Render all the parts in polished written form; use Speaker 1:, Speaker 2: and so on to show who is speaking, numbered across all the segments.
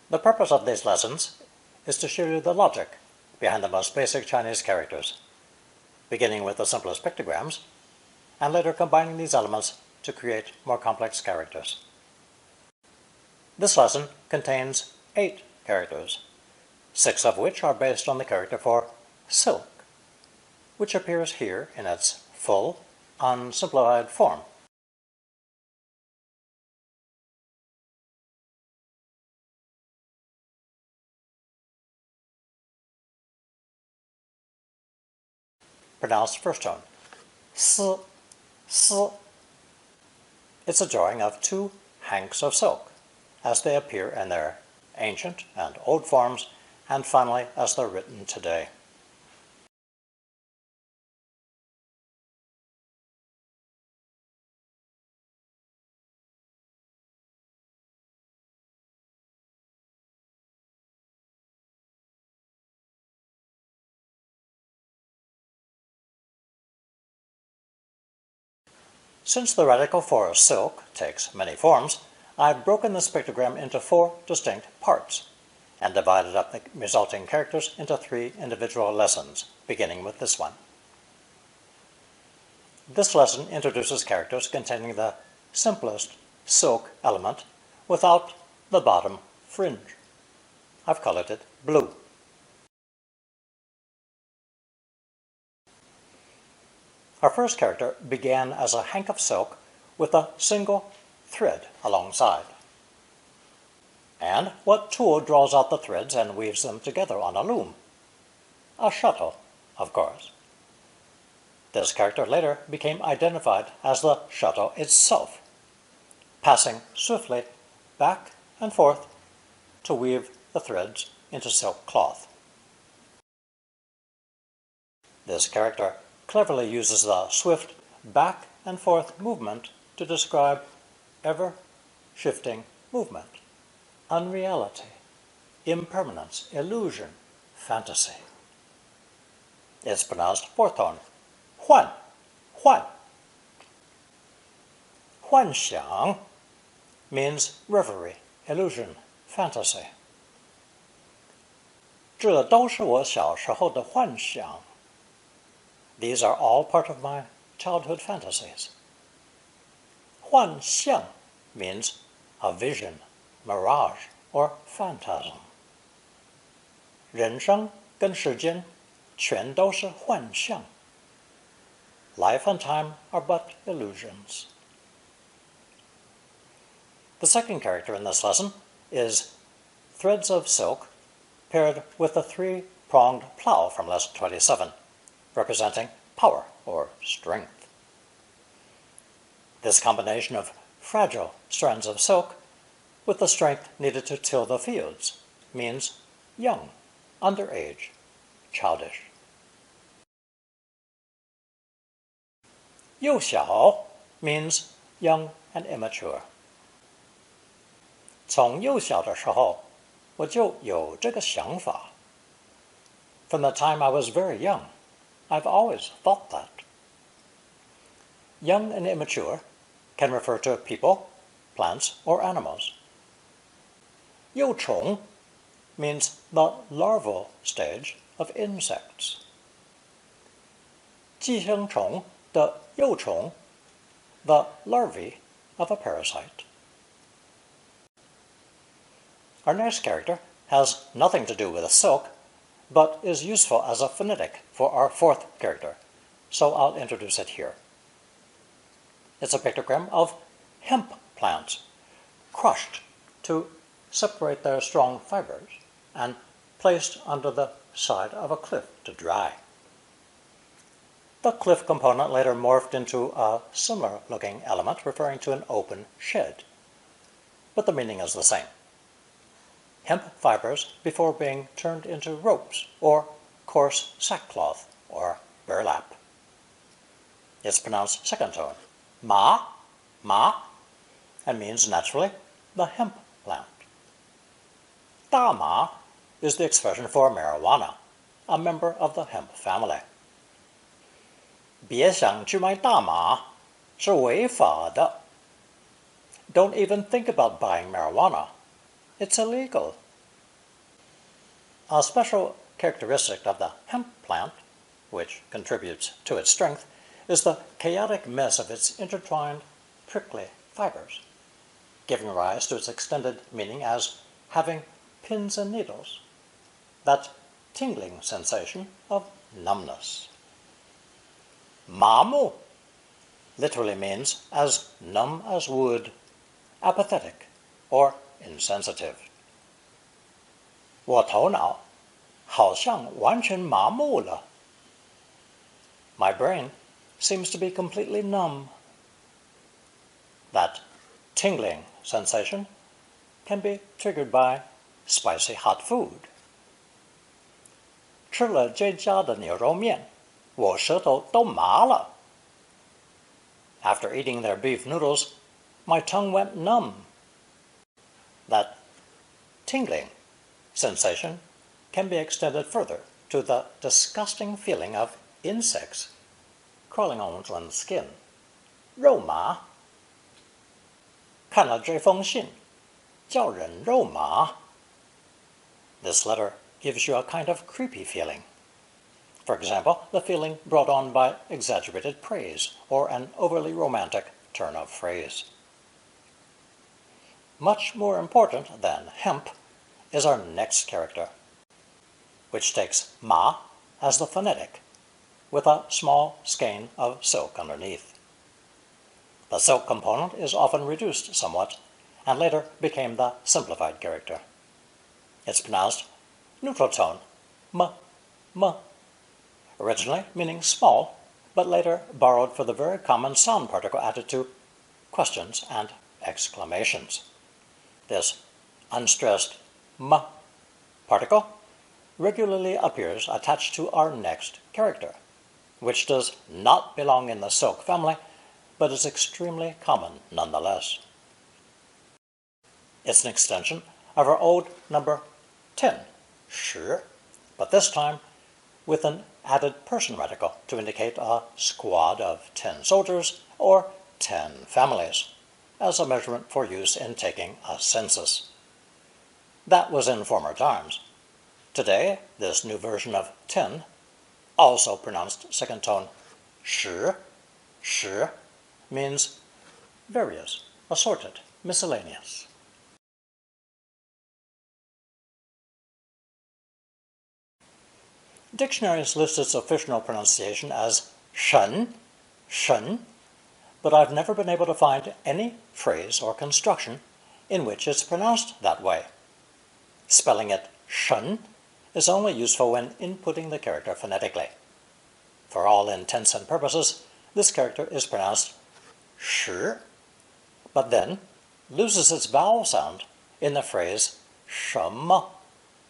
Speaker 1: The purpose of these lessons is to show you the logic behind the most basic Chinese characters, beginning with the simplest pictograms, and later combining these elements to create more complex characters. This lesson contains 8 characters, 6 of which are based on the character for silk, which appears here in its full, unsimplified form. Pronounced first tone. S, s. It's a drawing of 2 hanks of silk, as they appear in their ancient and old forms, and finally as they're written today. Since the radical for silk takes many forms, I've broken this pictogram into 4 distinct parts and divided up the resulting characters into 3 individual lessons, beginning with this one. This lesson introduces characters containing the simplest silk element without the bottom fringe. I've colored it blue. Our first character began as a hank of silk with a single thread alongside. And what tool draws out the threads and weaves them together on a loom? A shuttle, of course. This character later became identified as the shuttle itself, passing swiftly back and forth to weave the threads into silk cloth. This character cleverly uses the swift back and forth movement to describe ever-shifting movement, unreality, impermanence, illusion, fantasy. It's pronounced fourth tone. Huan, huan. Huanxiang means reverie, illusion, fantasy. 这都是我小时候的幻想. These are all part of my childhood fantasies. 幻象 means a vision, mirage, or phantasm. 人生跟时间全都是幻象. Life and time are but illusions. The second character in this lesson is threads of silk paired with the 3-pronged plow from lesson 27, representing power or strength. This combination of fragile strands of silk with the strength needed to till the fields means young, underage, childish. 幼小 means young and immature. 从幼小的时候我就有这个想法. From the time I was very young, I've always thought that. Young and immature can refer to people, plants, or animals. 幼虫 means the larval stage of insects. 寄生虫的幼虫, the larvae of a parasite. Our next character has nothing to do with a silk, but is useful as a phonetic for our 4th character, so I'll introduce it here. It's a pictogram of hemp plants, crushed to separate their strong fibers and placed under the side of a cliff to dry. The cliff component later morphed into a similar-looking element referring to an open shed, but the meaning is the same. Hemp fibers before being turned into ropes or coarse sackcloth or burlap. It's pronounced second tone, ma, ma, and means naturally the hemp plant. 大麻 is the expression for marijuana, a member of the hemp family. 别想去买大麻，是违法的. Don't even think about buying marijuana. It's illegal. A special characteristic of the hemp plant, which contributes to its strength, is the chaotic mess of its intertwined, prickly fibers, giving rise to its extended meaning as having pins and needles, that tingling sensation of numbness. 麻木 literally means as numb as wood, apathetic, or insensitive. 我头脑好像完全麻木了. My brain seems to be completely numb. That tingling sensation can be triggered by spicy hot food. 吃了这家的牛肉面，我舌头都麻了. After eating their beef noodles, my tongue went numb. That tingling sensation can be extended further to the disgusting feeling of insects crawling on one's skin. 肉麻. 看了这封信，叫人肉麻. This letter gives you a kind of creepy feeling. For example, the feeling brought on by exaggerated praise or an overly romantic turn of phrase. Much more important than hemp is our next character, which takes ma as the phonetic, with a small skein of silk underneath. The silk component is often reduced somewhat, and later became the simplified character. It's pronounced neutral tone, m, originally meaning small, but later borrowed for the very common sound particle added to questions and exclamations. This unstressed m particle regularly appears attached to our next character, which does not belong in the silk family, but is extremely common nonetheless. It's an extension of our old number 10, 10, but this time with an added person radical to indicate a squad of 10 soldiers or 10 families, as a measurement for use in taking a census. That was in former times. Today, this new version of 10, also pronounced second tone 10, means various, assorted, miscellaneous. Dictionaries list its official pronunciation as 神, but I've never been able to find any phrase or construction in which it's pronounced that way. Spelling it 神 is only useful when inputting the character phonetically. For all intents and purposes, this character is pronounced 十, but then loses its vowel sound in the phrase 什么,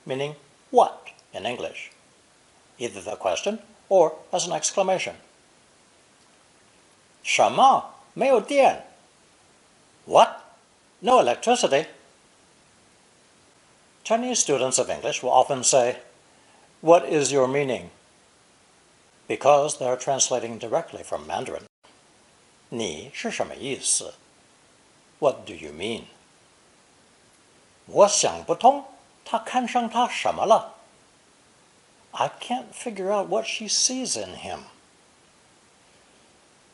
Speaker 1: meaning what in English, either the question or as an exclamation. 什么没有电? What? No electricity? Chinese students of English will often say, "What is your meaning?" because they're translating directly from Mandarin. 你是什么意思? What do you mean? 我想不通，他看上他什么了? I can't figure out what she sees in him.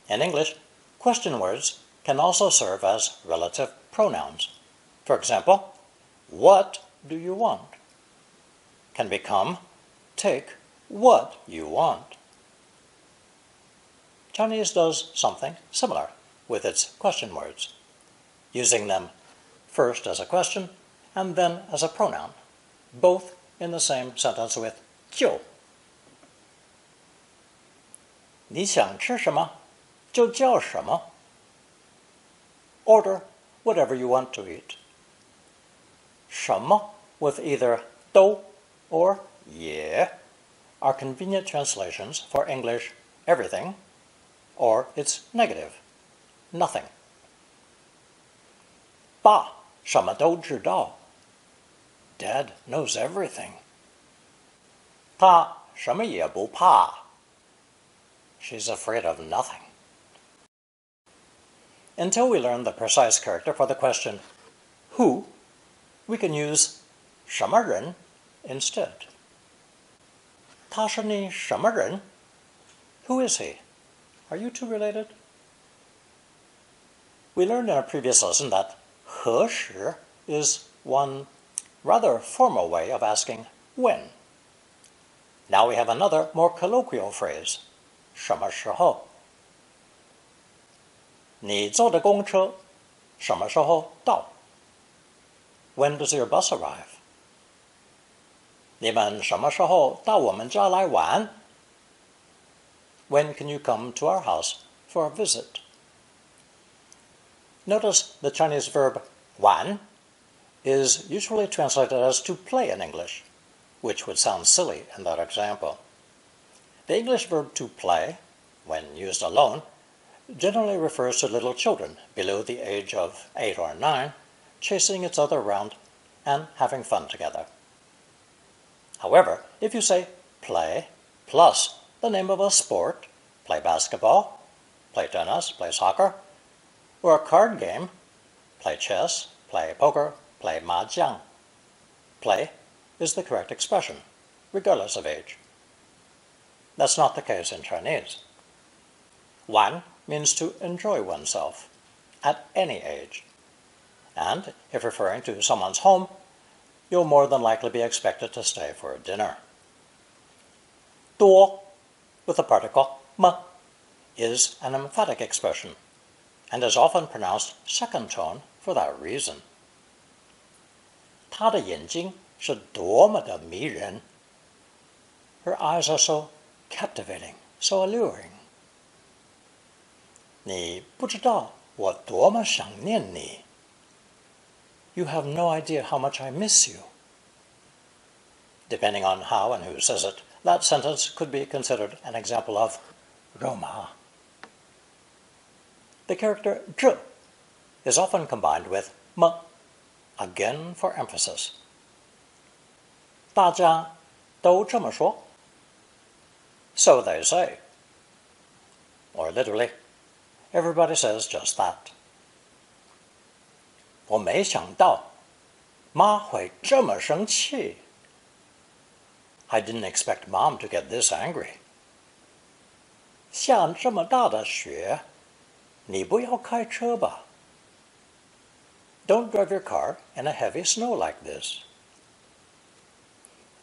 Speaker 1: In English, question words can also serve as relative pronouns. For example, what do you want? Can become take what you want. Chinese does something similar with its question words, using them first as a question and then as a pronoun, both in the same sentence with 就. 你想吃什么，就叫什么. Order whatever you want to eat. 什么 with either 都 or 也 are convenient translations for English everything or its negative, nothing. 爸什么都知道. Dad knows everything. 她什么也不怕. She's afraid of nothing. Until we learn the precise character for the question who, we can use 什么人 instead. 他是你什么人? Who is he? Are you two related? We learned in a previous lesson that 何时 is one rather formal way of asking when. Now we have another more colloquial phrase, 什么时候? 你坐的公车什么时候到? When does your bus arrive? 你们什么时候到我们家来玩? When can you come to our house for a visit? Notice the Chinese verb 玩 is usually translated as to play in English, which would sound silly in that example. The English verb to play, when used alone, generally refers to little children below the age of 8 or 9, chasing each other around and having fun together. However, if you say play plus the name of a sport, play basketball, play tennis, play soccer, or a card game, play chess, play poker, play mahjong, play is the correct expression, regardless of age. That's not the case in Chinese. 玩 means to enjoy oneself at any age. And if referring to someone's home, you'll more than likely be expected to stay for dinner. 多 with the particle 么 is an emphatic expression and is often pronounced second tone for that reason. 她的眼睛是多么的迷人. Her eyes are so captivating, so alluring. 你不知道我多么想念你. You have no idea how much I miss you. Depending on how and who says it, that sentence could be considered an example of 肉麻. The character 这 is often combined with 么, again for emphasis. 大家都这么说. So they say. Or literally, everybody says just that. 我没想到妈会这么生气. I didn't expect Mom to get this angry. 下这么大的雪, 你不要开车吧. Don't drive your car in a heavy snow like this.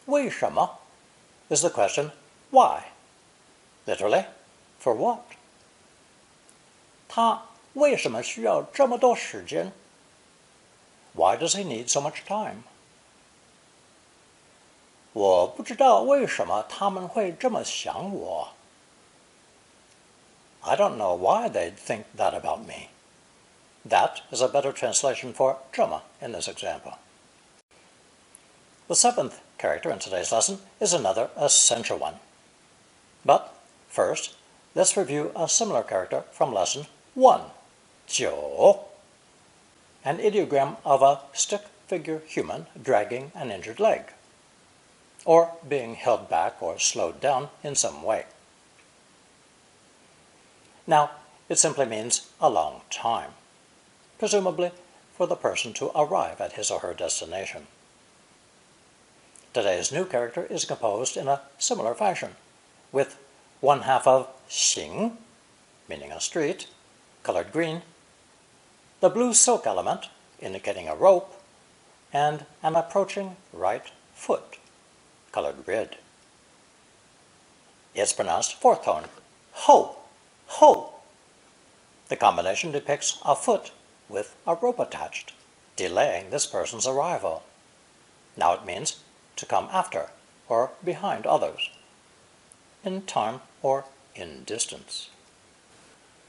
Speaker 1: 为什么 is the question why. Literally, for what? 他为什么需要这么多时间? Why does he need so much time? 我不知道为什么他们会这么想我. I don't know why they'd think that about me. That is a better translation for 这么 in this example. The seventh character in today's lesson is another essential one. But first, let's review a similar character from lesson 1, 九, an ideogram of a stick-figure human dragging an injured leg, or being held back or slowed down in some way. Now, it simply means a long time, presumably for the person to arrive at his or her destination. Today's new character is composed in a similar fashion, with one half of 行, meaning a street, colored green, the blue silk element, indicating a rope, and an approaching right foot, colored red. It's pronounced fourth tone, ho, ho. The combination depicts a foot with a rope attached, delaying this person's arrival. Now it means to come after or behind others, in time or in distance.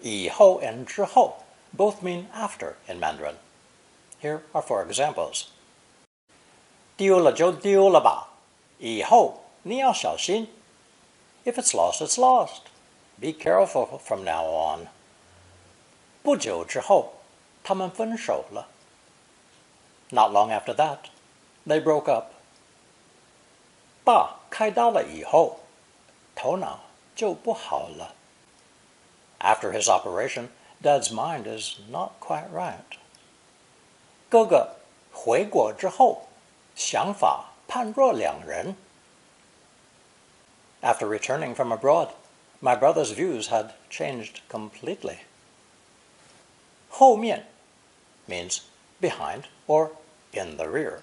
Speaker 1: 以后 and 之后 both mean after in Mandarin. Here are 4 examples. 丢了就丢了吧，以后你要小心. If it's lost, it's lost. Be careful from now on. 不久之后，他们分手了. Not long after that, they broke up. 爸开刀了以后，头脑就不好了. After his operation, Dad's mind is not quite right. 哥哥回国之后，想法判若两人. After returning from abroad, my brother's views had changed completely. 后面 means behind or in the rear,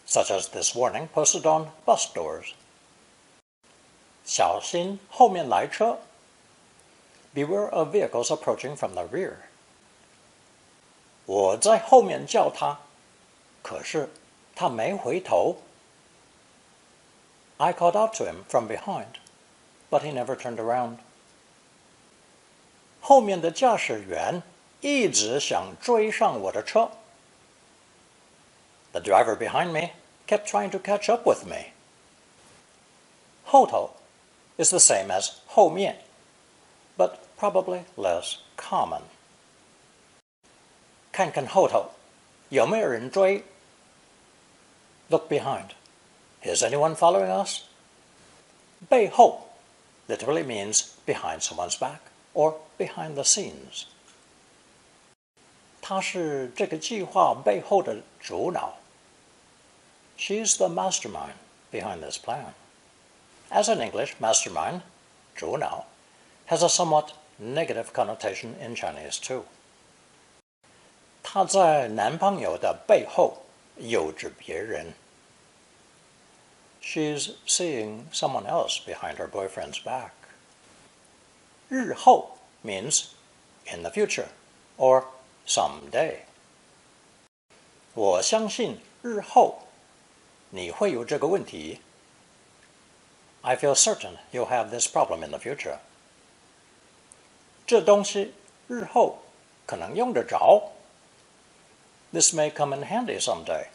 Speaker 1: such as this warning posted on bus doors. 小心后面来车. Beware of vehicles approaching from the rear. 我在后面叫他，可是他没回头. I called out to him from behind, but he never turned around. 后面的驾驶员一直想追上我的车. The driver behind me kept trying to catch up with me. 后头 is the same as 后面, but probably less common. 看看后头，有没有人追? Look behind. Is anyone following us? 背后 literally means behind someone's back or behind the scenes. 她是这个计划背后的主脑. She's the mastermind behind this plan. As in English, mastermind, 主脑, has a somewhat negative connotation in Chinese too. 她在男朋友的背后有着别人. She's seeing someone else behind her boyfriend's back. 日后 means in the future or someday. 我相信日后你会有这个问题. I feel certain you'll have this problem in the future. 这东西日后可能用得着. This may come in handy someday.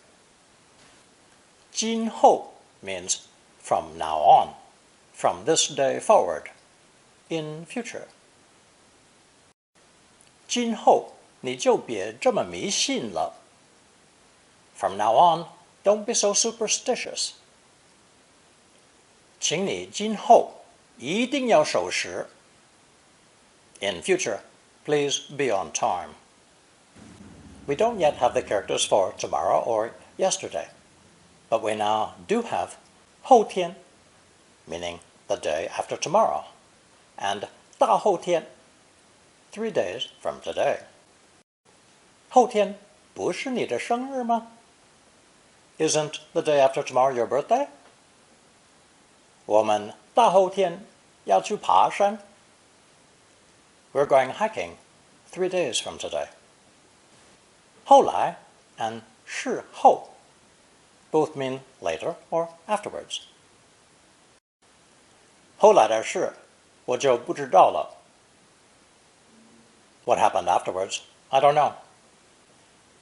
Speaker 1: 今后 means from now on, from this day forward, in future. 今后你就别这么迷信了. From now on, don't be so superstitious. 请你今后一定要守时. In future, please be on time. We don't yet have the characters for tomorrow or yesterday, but we now do have 后天, meaning the day after tomorrow, and 大后天, 3 days from today. 后天不是你的生日吗? Isn't the day after tomorrow your birthday? 我们大后天要去爬山. We're going hiking 3 days from today. 后来 and 事后 both mean later or afterwards. 后来的事我就不知道了. What happened afterwards, I don't know.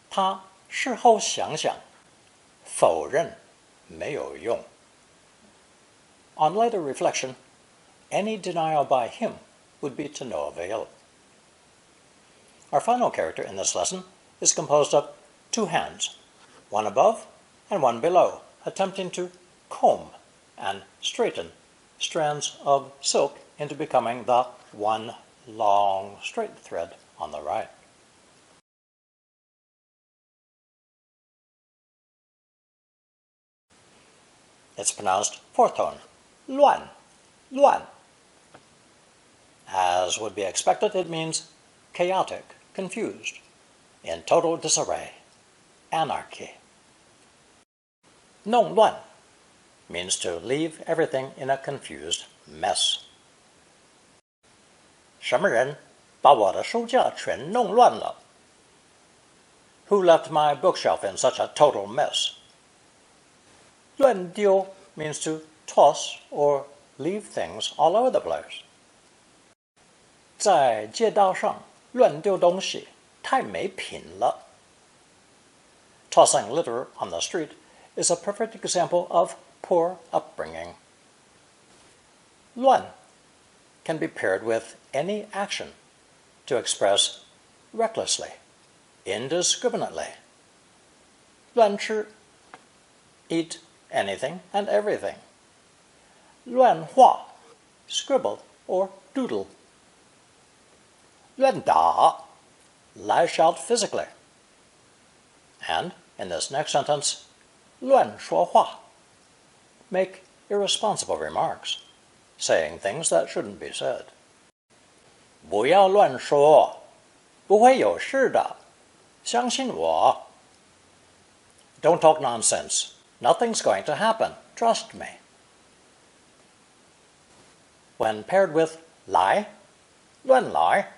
Speaker 1: 他事后想想，否认没有用. On later reflection, any denial by him would be to no avail. Our final character in this lesson is composed of 2 hands, one above and one below, attempting to comb and straighten strands of silk into becoming the one long straight thread on the right. It's pronounced 4th tone, 乱, 乱. As would be expected, it means chaotic, confused, in total disarray, anarchy. 弄乱 means to leave everything in a confused mess. 什么人把我的书架全弄乱了? Who left my bookshelf in such a total mess? 乱丢 means to toss or leave things all over the place. 在街道上乱丢东西太没品了. Tossing litter on the street is a perfect example of poor upbringing. 乱 can be paired with any action to express recklessly, indiscriminately. 乱吃 eat anything and everything. 乱画 scribble or doodle. 乱打 lash out physically. And in this next sentence, 乱说话 make irresponsible remarks. saying things that shouldn't be said. 不要乱说，不会有事的，相信我。Don't talk nonsense. Nothing's going to happen. Trust me. When paired with 来, 乱来,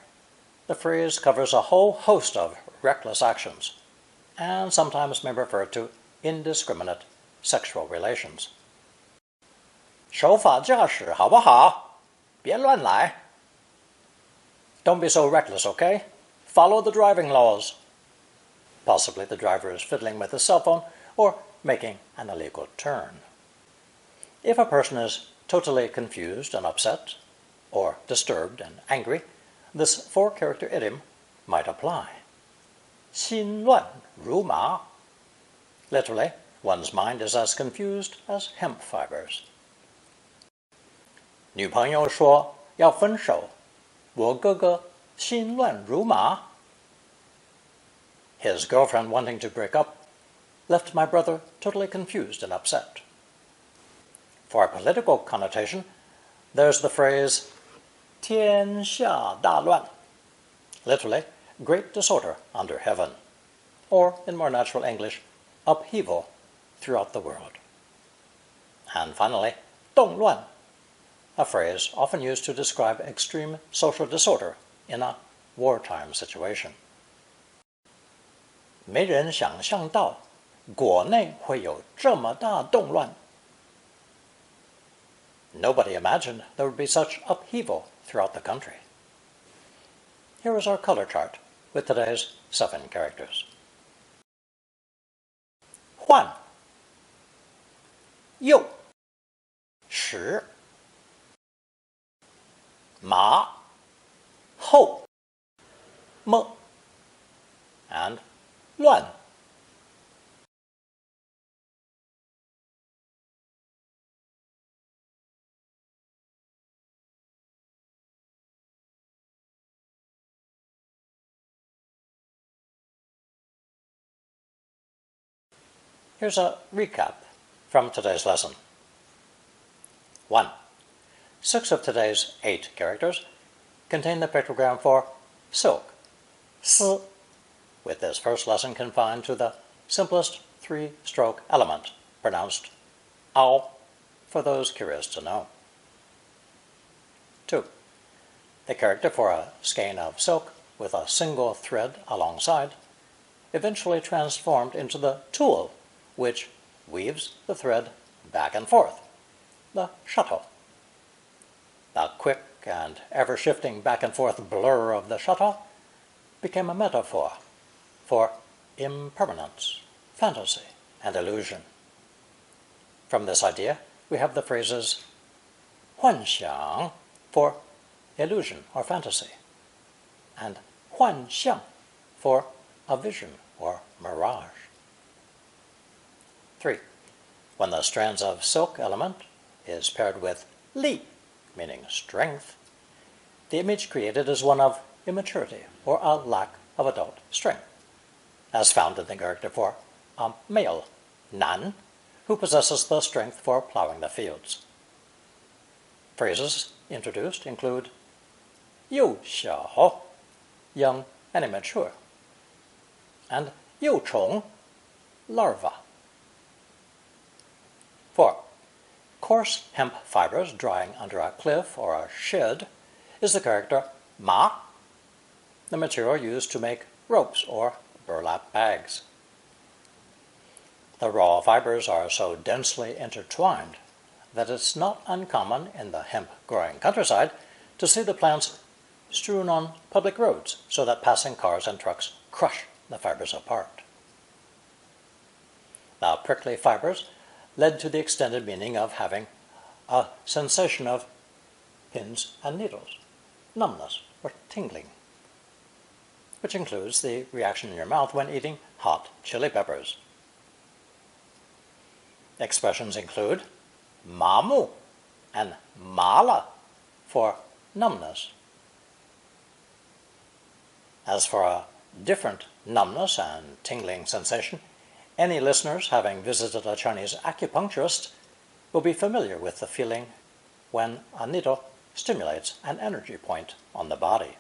Speaker 1: the phrase covers a whole host of reckless actions, and sometimes may refer to indiscriminate sexual relations. 守法驾驶好不好？别乱来。Don't be so reckless, okay? Follow the driving laws. Possibly the driver is fiddling with his cell phone or making an illegal turn. If a person is totally confused and upset, or disturbed and angry, this four-character idiom might apply. 心乱如麻. Literally, one's mind is as confused as hemp fibers. 女朋友说要分手，我哥哥心乱如麻. His girlfriend wanting to break up left my brother totally confused and upset. For a political connotation, there's the phrase 天下大乱, literally, great disorder under heaven, or in more natural English, upheaval throughout the world. And finally, 动乱, a phrase often used to describe extreme social disorder in a wartime situation. 没人想象到国内会有这么大动乱. Nobody imagined there would be such upheaval throughout the country. Here is our color chart with today's 7 characters. 换右十麻后么 and 乱. Here's a recap from today's lesson. 1. 6 of today's 8 characters contain the pictogram for silk, 丝, with this first lesson confined to the simplest 3-stroke element, pronounced ao, for those curious to know. 2. The character for a skein of silk with a single thread alongside eventually transformed into the tool which weaves the thread back and forth, the shuttle. The quick and ever-shifting back-and-forth blur of the shuttle became a metaphor for impermanence, fantasy, and illusion. From this idea, we have the phrases 幻想 for illusion or fantasy, and 幻象 for a vision or mirage. 3. When the strands of silk element is paired with 力, meaning strength, the image created is one of immaturity or a lack of adult strength, as found in the character for a male, 男, who possesses the strength for plowing the fields. Phrases introduced include 幼小, young and immature, and 幼虫, larva. 4. Coarse hemp fibers drying under a cliff or a shed is the character 麻, the material used to make ropes or burlap bags. The raw fibers are so densely intertwined that it's not uncommon in the hemp-growing countryside to see the plants strewn on public roads so that passing cars and trucks crush the fibers apart. The prickly fibers led to the extended meaning of having a sensation of pins and needles, numbness or tingling, which includes the reaction in your mouth when eating hot chili peppers. Expressions include 麻木 and 麻了 for numbness. As for a different numbness and tingling sensation, any listeners having visited a Chinese acupuncturist will be familiar with the feeling when a needle stimulates an energy point on the body.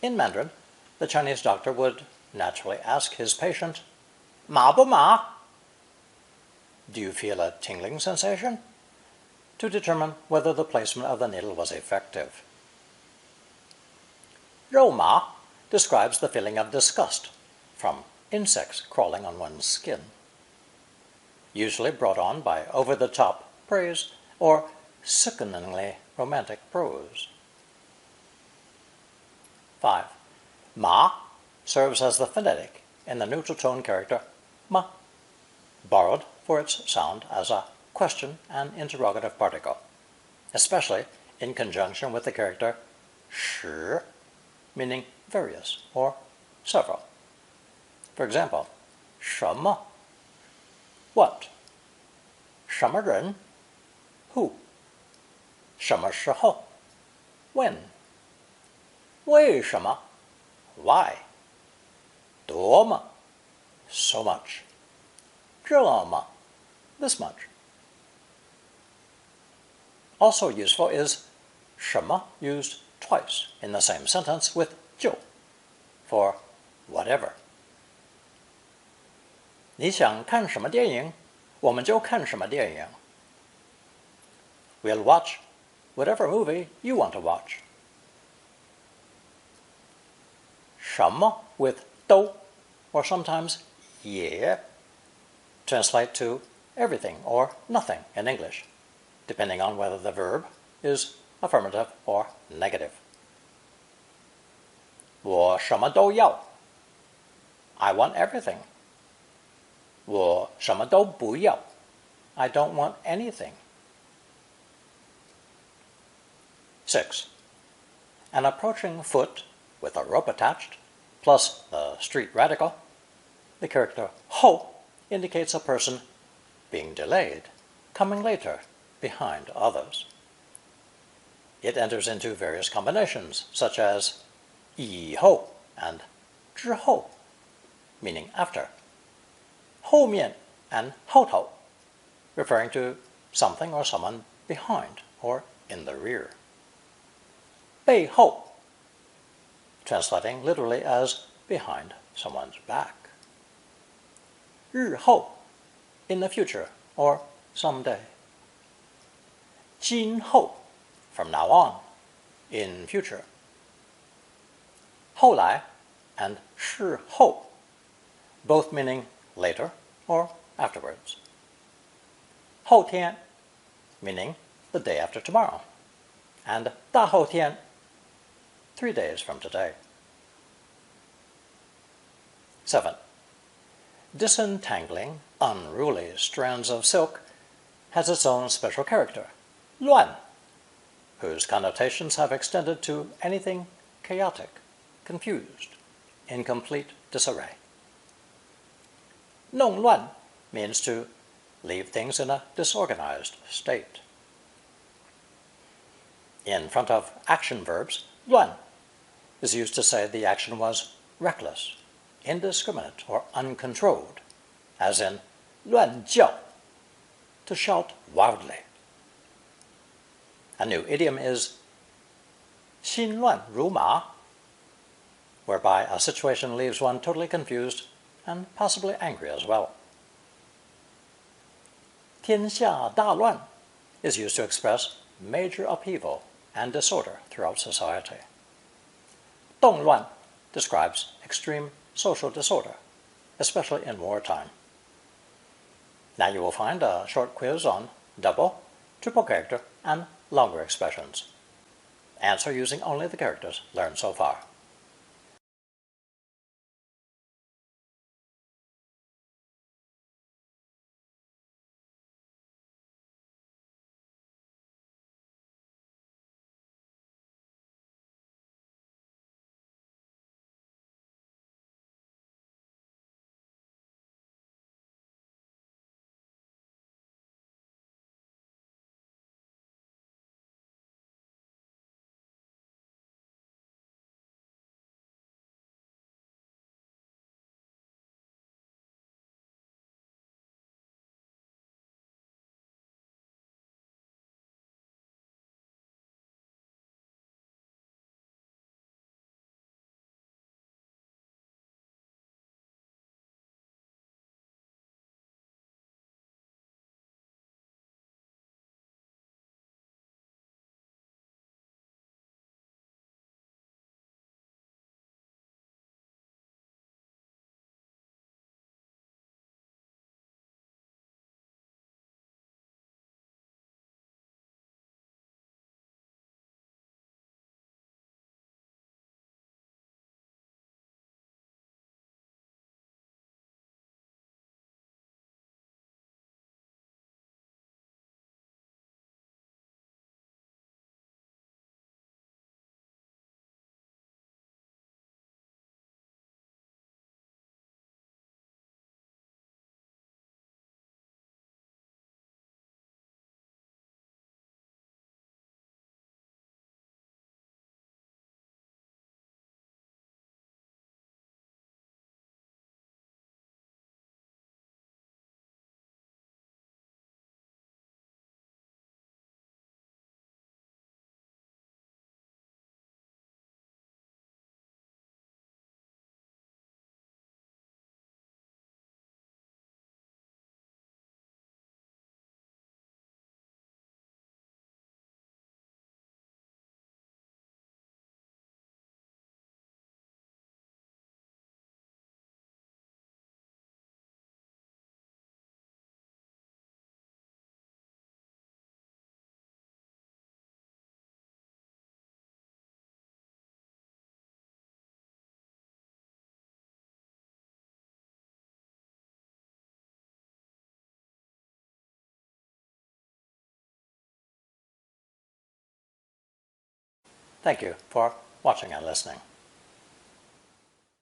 Speaker 1: In Mandarin, the Chinese doctor would naturally ask his patient, "Ma bu ma?" Do you feel a tingling sensation? To determine whether the placement of the needle was effective. Rou ma describes the feeling of disgust from insects crawling on one's skin, usually brought on by over-the-top praise or sickeningly romantic prose. 5. Ma serves as the phonetic in the neutral tone character ma, borrowed for its sound as a question and interrogative particle, especially in conjunction with the character shi, meaning various or several. For example, 什么 what, 什么人 who, 什么时候 when, 为什么 why, 多么 so much, 这么 this much. Also useful is 什么 used twice in the same sentence with 就 for whatever. 你想看什么电影？我们就看什么电影。We'll watch whatever movie you want to watch. 什么 with 都 or sometimes 也 translate to everything or nothing in English, depending on whether the verb is affirmative or negative. 我什么都要。I want everything. 我什么都不要。I don't want anything. 6. An approaching foot with a rope attached, plus the street radical, the character ho indicates a person being delayed, coming later, behind others. It enters into various combinations, such as 以后 and 之后, meaning after, 后面 and 后头, referring to something or someone behind or in the rear. 背后, translating literally as behind someone's back. 日后, in the future or someday. 今后, from now on, in future. 后来 and 事后, both meaning later or afterwards. 后天, meaning the day after tomorrow, and 大后天, 3 days from today. 7. Disentangling unruly strands of silk has its own special character, 乱, whose connotations have extended to anything chaotic, confused, in complete disarray. 弄乱 means to leave things in a disorganized state. In front of action verbs, 乱 is used to say the action was reckless, indiscriminate, or uncontrolled, as in 乱叫, to shout wildly. A new idiom is 心乱如麻, whereby a situation leaves one totally confused and possibly angry as well. 天下大乱 is used to express major upheaval and disorder throughout society. 动乱 describes extreme social disorder, especially in wartime. Now you will find a short quiz on double, triple character, and longer expressions. Answer using only the characters learned so far. Thank you for watching and listening.